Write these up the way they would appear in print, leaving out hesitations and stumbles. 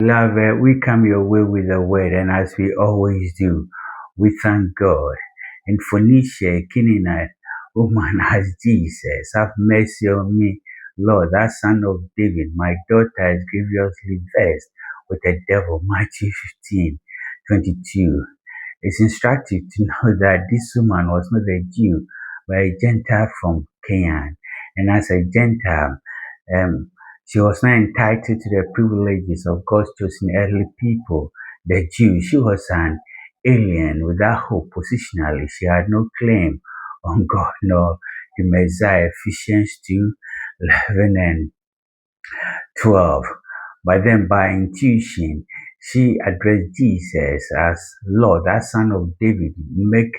Beloved, we come your way with the word, and as we always do, we thank God. In Phoenicia, Canaanite woman as Jesus, have mercy on me, Lord, that son of David. My daughter is grievously vexed with the devil. Matthew 15:22. It's instructive to know that this woman was not a Jew, but a Gentile from Canaan. And as a Gentile, um, she was not entitled to the privileges of God's chosen earthly people, the Jews. She was an alien without hope positionally. She had no claim on God nor the Messiah. Ephesians 2:11 and 12. But then by intuition, she addressed Jesus as Lord, that son of David, make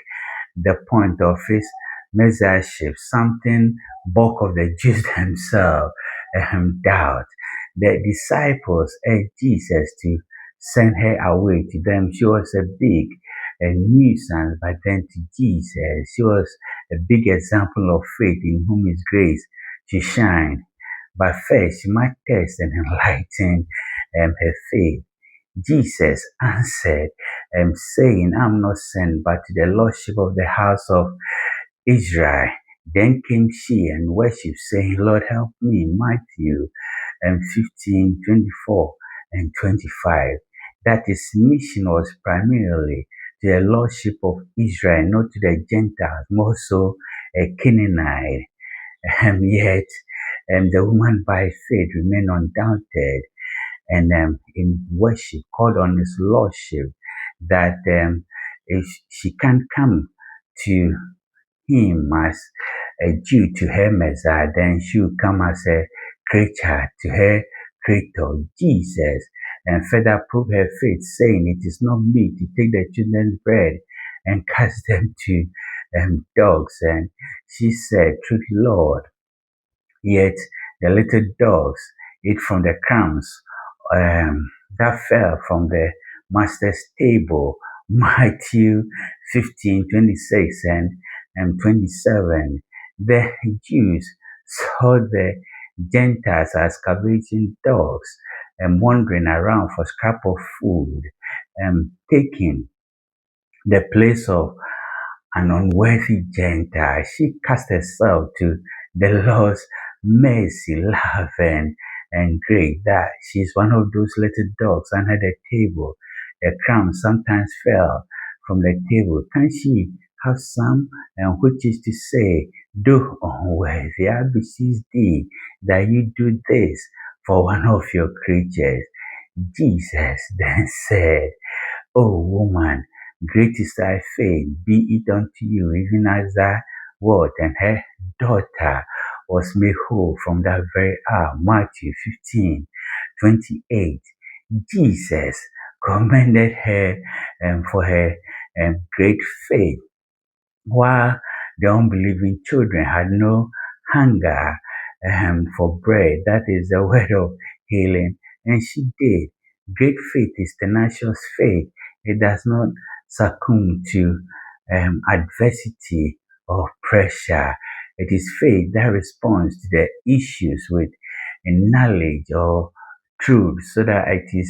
the point of his messiahship, something bulk of the Jews themselves doubt. The disciples urged Jesus to send her away to them. She was a big nuisance, but then to Jesus, she was a big example of faith in whom his grace she shined. But first, she might test and enlighten her faith. Jesus answered, saying, I'm not sent but to the lordship of the house of Israel. Then came she and worshipped, saying, Lord, help me. Matthew 15:24 and 25. That his mission was primarily to the lordship of Israel, not to the Gentiles, more so a Canaanite. Yet, the woman by faith remained undoubted and in worship called on his lordship, that if she can't come to him as a Jew to her Messiah, then she will come as a creature to her Creator, Jesus, and further prove her faith, saying, it is not me to take the children's bread and cast them to dogs. And she said, truly, Lord, yet the little dogs eat from the crumbs that fell from the master's table. Matthew 15:26 and 27. The Jews saw the Gentiles as scavenging dogs and wandering around for scrap of food and taking the place of an unworthy Gentile. She cast herself to the Lord's mercy, love, and grace, that she's one of those little dogs under the table. The crumbs sometimes fell from the table. Can she have some? And which is to say, do unworthy, I beseech thee that you do this for one of your creatures. Jesus then said, O woman, great is thy faith, be it unto you, even as thy word. And her daughter was made whole from that very hour. Matthew 15:28. Jesus commended her for her great faith, while the unbelieving children had no hunger for bread. That is the word of healing. And she did. Great faith is tenacious faith. It does not succumb to adversity or pressure. It is faith that responds to the issues with knowledge or truth, so that it is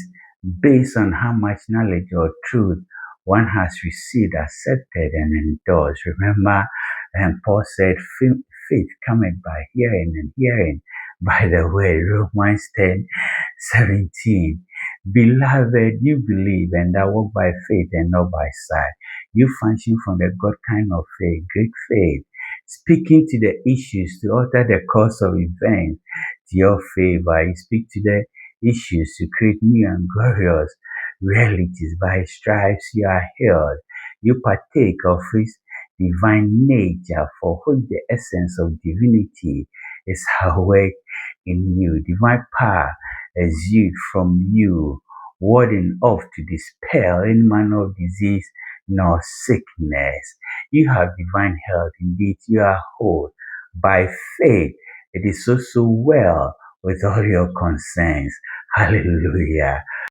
based on how much knowledge or truth one has received, accepted, and endorsed. Remember, Paul said, faith cometh by hearing, and hearing by the word. Romans 10:17. Beloved, you believe and that walk by faith and not by sight. You function from the God kind of faith, great faith, speaking to the issues to alter the course of events to your favor. You speak to the issues to create new and glorious realities. By his stripes you are healed. You partake of his divine nature, for which the essence of divinity is at work in you. Divine power exudes from you, warding off to dispel any manner of disease nor sickness. You have divine health. Indeed, you are whole. By faith, it is so well with all your concerns. Hallelujah.